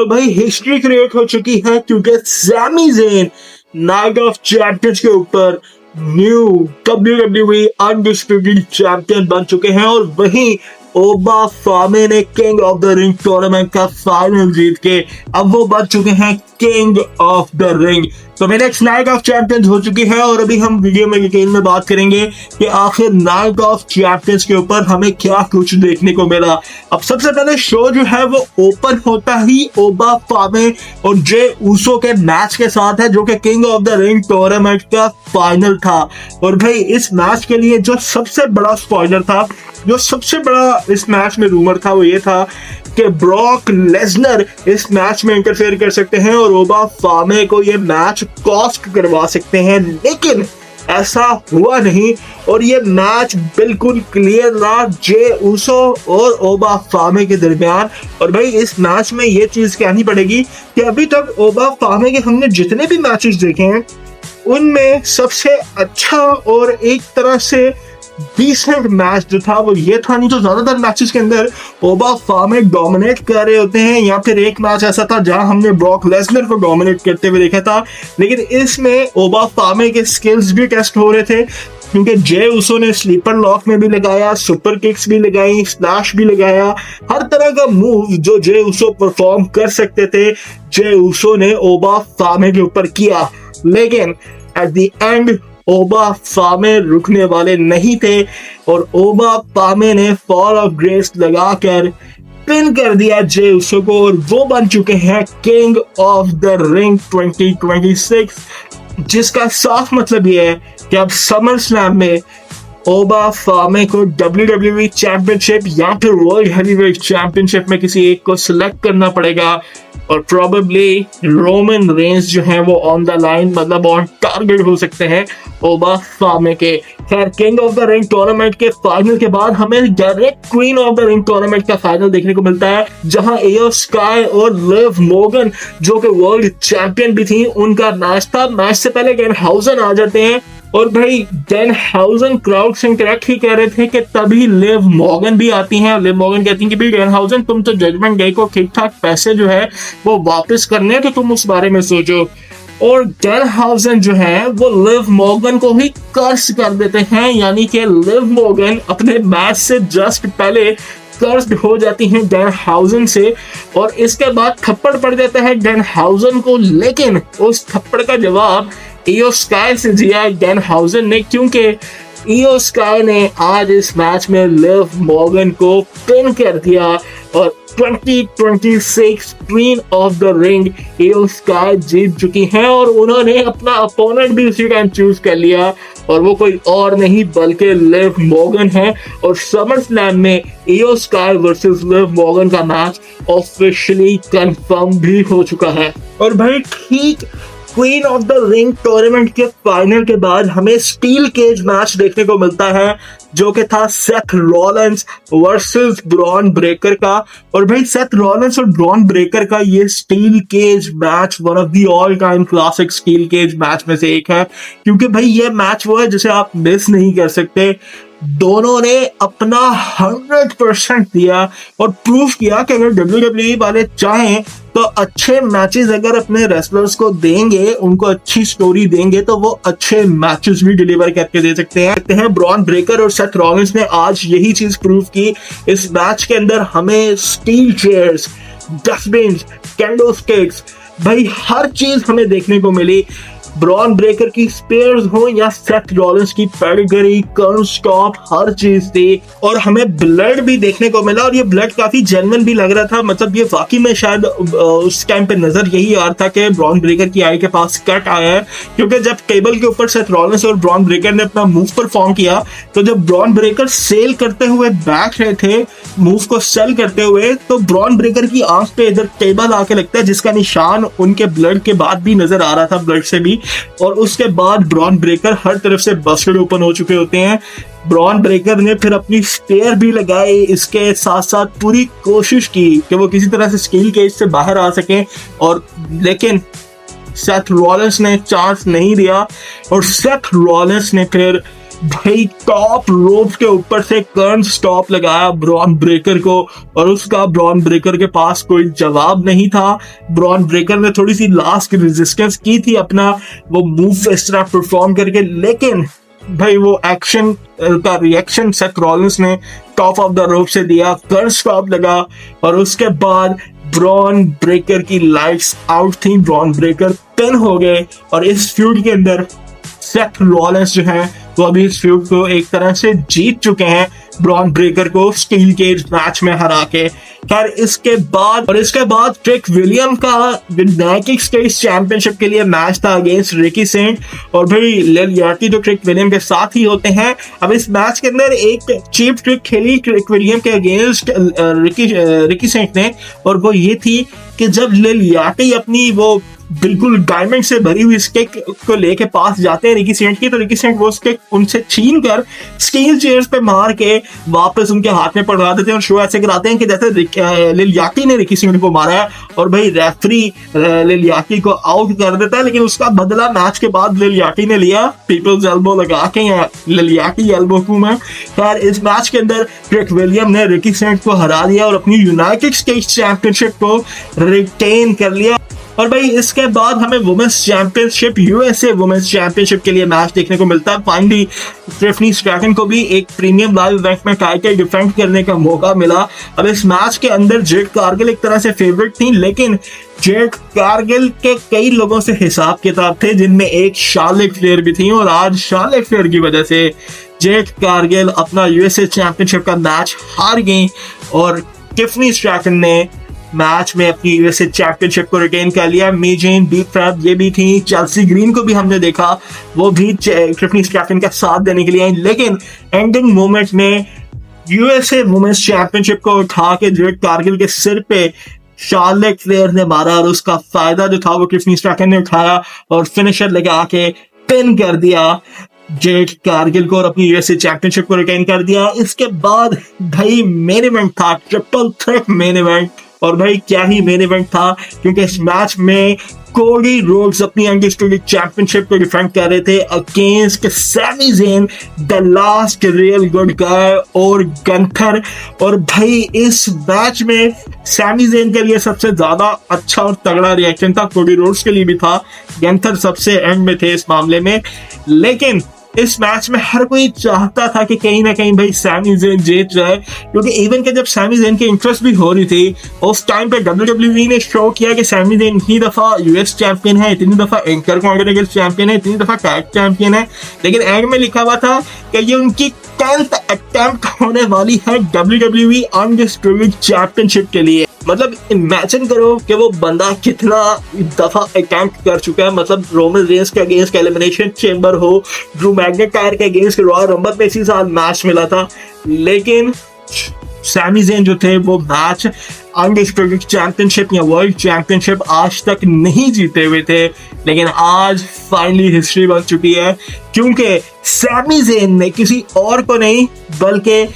तो भाई history create हो चुकी है क्योंकि Sami Zayn Night of Champions के ऊपर न्यू WWE अनडिस्प्यूटेड चैंपियन बन चुके हैं और वहीं ओबा फामे ने king of the ring tournament का फाइनल जीत के अब वो बन चुके हैं किंग ऑफ द रिंग। तो मेरे नेक्स्ट नाइट ऑफ चैंपियंस हो चुकी है और अभी हम वीडियो में डिटेल में बात करेंगे कि आखिर नाइट ऑफ चैंपियंस के ऊपर हमें क्या कुछ देखने को मिला। अब सबसे पहले शो जो है वो ओपन होता ही ओबा फामे और जे ऊसो के मैच के साथ है जो कि king of the ring tournament का फाइनल था। और भाई इस मैच के लिए जो सबसे बड़ा स्पॉइलर था, जो सबसे बड़ा इस मैच में रूमर था वो ये था कि ब्रॉक लेसनर इस मैच में इंटरफेयर कर सकते हैं और ओबा फामे को ये मैच कॉस्ट करवा सकते हैं, लेकिन ऐसा हुआ नहीं और ये मैच बिल्कुल क्लियर रहा जे ऊसो और ओबा फामे के दरमियान। और भाई इस मैच में ये चीज कहनी पड़ेगी कि अभी तक ओबा फामे के हमने जितने भी मैचेस देखे हैं उनमें सबसे अच्छा और एक तरह से डिसेंट मैच जो था वो ये था। नहीं तो ज्यादातर मैचेस के अंदर ओबा फामे डोमिनेट कर रहे होते हैं या फिर एक मैच ऐसा था जहां हमने ब्रॉक लेसनर को डोमिनेट करते हुए देखा था, लेकिन इसमें ओबा फामे के स्किल्स भी टेस्ट हो रहे थे क्योंकि जे ऊसो ने स्लीपर लॉक में भी लगाया, सुपर किक्स भी लगाई, स्लैश भी लगाया, हर तरह का मूव जो जे ऊसो परफॉर्म कर सकते थे जे ऊसो ने ओबा फामे के ऊपर किया। लेकिन एट द एंड ओबा फामे रुकने वाले नहीं थे और ओबा फामे ने फॉल ऑफ ग्रेस लगाकर पिन कर दिया जे ऊसो को और वो बन चुके हैं किंग ऑफ द रिंग 2026, जिसका साफ मतलब ये है कि अब समर स्लैम में ओबा फामे को WWE चैंपियनशिप या फिर वर्ल्ड हेवीवेट चैंपियनशिप में किसी एक को सिलेक्ट करना पड़ेगा और प्रोबेबली रोमन रेंज जो है वो ऑन द लाइन, मतलब ऑन टारगेट हो सकते हैं ओबा फामे के। खैर king of the ring tournament के फाइनल के बाद हमें direct queen of the ring tournament का फाइनल देखने को मिलता है जहां एयो स्काई और लिव मॉर्गन जो कि वर्ल्ड चैंपियन भी थी उनका मैच था। मैच से पहले डैनहाउज़न आ जाते हैं और भाई डैनहाउज़न क्राउड से इंटरेक्ट ही कह रहे थे कि तभी लिव मॉर्गन भी आती हैं। लिव मॉर्गन कहती हैं कि भाई डैनहाउज़न तुम तो जजमेंट डे को ठीक ठाक पैसे जो है वो वापस करने हैं तो तुम उस बारे में सोचो। और डैनहाउज़न जो है वो लिव मॉर्गन को ही कर्स कर देते हैं, यानी कि लिव मॉर्गन अपने मैच से जस्ट पहले कर्स्ड हो जाती हैं डैनहाउज़न से और इसके बाद थप्पड़ पड़ जाता है डैनहाउज़न को, लेकिन उस थप्पड़ का जवाब इयो स्काई से दिया डैनहाउज़न ने क्योंकि इयो स्काई ने आज इस मैच में लिव मॉर्गन को पिन कर दिया और 2026 क्वीन ऑफ द रिंग इयो स्काई जीत चुकी हैं और उन्होंने अपना अपोनेंट भी उसी टाइम चूज कर लिया और वो कोई और नहीं बल्कि लिव मॉर्गन है। और समर स्लैम में इयो स्काई वर्सेस लिव मॉर्गन का मैच ऑफिशियली कंफर्म भी हो चुका है। और भाई ठीक queen of the ring tournament के फाइनल के बाद हमें स्टील केज मैच देखने को मिलता है जो कि था Seth Rollins versus Bron Breakker का। और भाई सेथ रॉलिंस और ब्रॉन ब्रेकर का ये steel cage match one of the all time classic steel cage match में से एक है क्योंकि भाई ये मैच वो है जिसे आप मिस नहीं कर सकते। दोनों ने अपना 100% दिया और प्रूव किया कि अगर WWE वाले चाहें तो अच्छे मैचेस अगर अपने रेसलर्स को देंगे, उनको अच्छी स्टोरी देंगे तो वो अच्छे मैचेस भी डिलीवर करके दे सकते हैं। ब्रॉन ब्रेकर और सेथ रॉलिंस ने आज यही चीज प्रूव की। इस मैच के अंदर हमें steel chairs, dustbins, candle sticks, भाई हर चीज हमें देखने को मिली। ब्रॉन ब्रेकर की स्पेयर्स हो या सेथ रॉलिंस की पेडिग्री, कर्न स्टॉप, हर चीज थी और हमें ब्लड भी देखने को मिला और ये ब्लड काफी जेन्युइन भी लग रहा था। मतलब ये वाकई में शायद उस टाइम पे नजर यही आ रहा था कि ब्रॉन ब्रेकर की आई के पास कट आया है क्योंकि जब टेबल के ऊपर सेथ रॉलिंस और ब्रॉन ब्रेकर ने अपना मूव परफॉर्म किया तो जब ब्रॉन ब्रेकर सेल करते हुए बैठ रहे थे, मूव को सेल करते हुए, तो ब्रॉन ब्रेकर की आंख पे इधर टेबल आके लगता है जिसका निशान उनके ब्लड के बाद भी नजर आ रहा था, ब्लड से भी। और उसके बाद ब्रॉन ब्रेकर हर तरफ से बस्टेड ओपन हो चुके होते हैं। ब्रॉन ब्रेकर ने फिर अपनी स्पेयर भी लगाई, इसके साथ साथ पूरी कोशिश की कि वो किसी तरह से स्टील केज से बाहर आ सके और लेकिन सेथ रॉलिंस ने चांस नहीं दिया और सेथ रॉलिंस ने फिर भाई टॉप रोप के ऊपर से कर्न स्टॉप लगाया ब्रॉन ब्रेकर को, और उसका ब्रॉन ब्रेकर के पास कोई जवाब नहीं था। ब्रॉन ब्रेकर ने थोड़ी सी लास्ट रेजिस्टेंस की थी अपना वो मूव इस तरह परफॉर्म करके, लेकिन भाई वो एक्शन का रिएक्शन सेथ रॉलिंस ने टॉप ऑफ द रोप से दिया, कर्न स्टॉप लगा, और उसके बाद ब्रॉन ब्रेकर की लाइट्स आउट थी। ब्रॉन ब्रेकर पिन हो गए, और इस फ्यूड के अंदर सेथ रॉलिंस जो है वो अभी इस फ्यूड को एक तरह से जीत चुके हैं, ब्रॉन ब्रेकर को स्टील केज मैच में हरा के। खैर इसके बाद ट्रिक विलियम का यूनाइटेड स्टेट्स चैंपियनशिप के लिए मैच था अगेंस्ट रिकी सेंट, और भाई लिल यार्की जो ट्रिक विलियम के साथ ही होते हैं। अब इस मैच के अंदर एक चीप ट्रिक खेली ट्रिक विलियम के अगेंस्ट रिकी सेंट ने, और वो ये थी कि जब लिल यार्की अपनी वो बिल्कुल डायमंड से भरी हुई स्टिक को लेके पास जाते हैं रिकी सेंट की, तो रिकी सेंट वो स्टिक उनसे छीन कर स्टील चेयर्स पे मार के वापस उनके हाथ में पड़वा देते हैं, और शो ऐसे कराते हैं कि जैसे लिल याकी ने रिकी सेंट को मारा है, और भाई रेफरी लिल याकी को आउट कर देता है। लेकिन उसका बदला मैच के बाद लिल याकी ने लिया, पीपल्स एल्बो लगा के, या लिल याकी एल्बो को में। खैर इस मैच के अंदर ट्रिक विलियम ने रिकी सेंट को हरा दिया और अपनी यूनाइटेड स्टेट्स चैंपियनशिप को रिटेन कर लिया। और भाई इसके बाद हमें women's championship USA women's championship के लिए मैच देखने को मिलता है। फाइनली स्टेफनी स्ट्रैटन को भी एक प्रीमियम लाइव इवेंट में टाइटल डिफेंड करने का मौका मिला। अब इस मैच के अंदर जेड कारगिल एक तरह से फेवरेट थी, लेकिन जेड कारगिल के कई लोगों से हिसाब किताब थे, जिनमें एक शार्लेट फ्लेयर भी थी, और आज शार्लेट फ्लेयर की वजह से जेड कारगिल अपना यूएसए चैंपियनशिप का मैच हार गई, और स्टेफनी स्ट्रैटन ने मैच में अपनी यूएसए चैंपियनशिप को रिटेन कर लिया। मीजेन बीफ्रैप ये भी थी, चेल्सी ग्रीन को भी हमने देखा, वो भी स्टेफनी स्ट्रैटन का साथ देने के लिए आई, लेकिन एंडिंग मोमेंट में यूएसए वुमेन्स चैंपियनशिप को उठा के जेड कारगिल के सिर पे शार्लेट फ्लेयर ने मारा, और उसका फायदा जो था वो स्टेफनी स्ट्रैटन ने उठाया और फिनिशर लगा के पिन कर दिया जेड कारगिल को, और अपनी यूएसए चैंपियनशिप को रिटेन कर दिया। इसके बाद भाई मेन इवेंट था, ट्रिपल थ्रेट मेन इवेंट, और भाई क्या ही मेन इवेंट था, क्योंकि इस मैच में कोडी रोड्स अपनी अनडिस्प्यूटेड चैंपियनशिप को डिफेंड कर रहे थे against Sami Zayn, the last real good guy, और गंथर। और भाई इस मैच में सैमी ज़ेन के लिए सबसे ज्यादा अच्छा और तगड़ा रिएक्शन था, कोडी रोड्स के लिए भी था, गंथर सबसे एंड में थे इस मामले में। लेकिन इस मैच में हर कोई चाहता था कि कहीं ना कहीं भाई सैमी ज़ेन जीत जाए, क्योंकि इवन के जब सैमी ज़ेन की इंटरेस्ट भी हो रही थी, उस टाइम पे WWE ने शो किया कि सैमी ज़ेन इतनी दफा यूएस चैंपियन है, इतनी दफा इंटरकॉन्टिनेंटल चैंपियन है, इतनी दफा टैग चैंपियन है, लेकिन एंड में लिखा हुआ था कि ये उनकी 10th अटेम्प्ट होने वाली है WWE अनडिस्प्यूटेड चैंपियनशिप के लिए। मतलब इमेजिन करो कि वो बंदा कितना दफा अटेम्प्ट कर चुका है। मतलब रोमन रेंस के अगेंस्ट एलिमिनेशन चेंबर हो, ड्रू मैकइंटायर के अगेंस्ट रॉयल रंबल में इसी साल मैच मिला था, लेकिन सैमी ज़ेन जो थे वो मैच अनडिस्प्यूटेड चैंपियनशिप या वर्ल्ड चैंपियनशिप आज तक नहीं जीते हुए थे। लेकिन आज फाइनली हिस्ट्री बन चुकी है, क्योंकि सैमी ज़ेन ने किसी और को नहीं बल्कि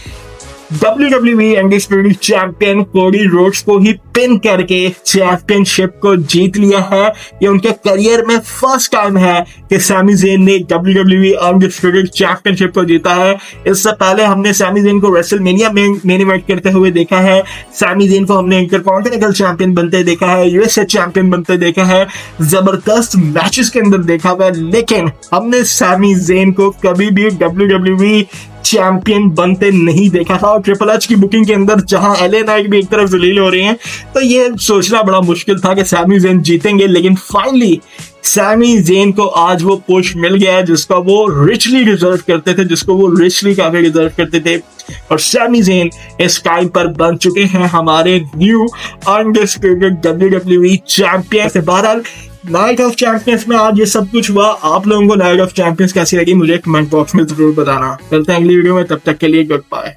WWE undisputed champion Cody Rhodes को ही पिन करके चैंपियनशिप को जीत लिया है। ये उनके करियर में फर्स्ट टाइम है कि सैमी ज़ेन ने WWE अनडिस्प्यूटेड चैंपियनशिप को जीता है। इससे पहले हमने सैमी ज़ेन को रेसलमेनिया में मेन इवेंट करते हुए देखा है, सैमी ज़ेन को हमने इंटरकॉन्टिनेंटल चैंपियन बनते देखा है, यूएसए चैंपियन बनते देखा है, जबरदस्त मैचेस के अंदर देखा हुआ है, लेकिन हमने सैमी ज़ेन को कभी भी WWE चैंपियन बनते नहीं देखा था। और ट्रिपल एच की बुकिंग के अंदर जहां एलए नाइट भी एक तरफ जलील हो रही हैं, तो ये सोचना बड़ा मुश्किल था कि सैमी ज़ेन जीतेंगे, लेकिन फाइनली सैमी ज़ेन को आज वो पुश मिल गया है जिसका वो रिचली डिजर्व करते थे, जिसको वो रिचली काफी डिजर्व करते थे। और सैमी ज़ेन इस टाइम पर बन चुके हैं हमारे न्यू अनडिस्प्यूटेड WWE चैंपियन। से बहरहाल नाइट ऑफ चैंपियंस में आज ये सब कुछ हुआ। आप लोगों को नाइट ऑफ चैंपियंस कैसी लगी मुझे कमेंट बॉक्स में जरूर बताना। चलते हैं अगली वीडियो में, तब तक के लिए गुड बाय।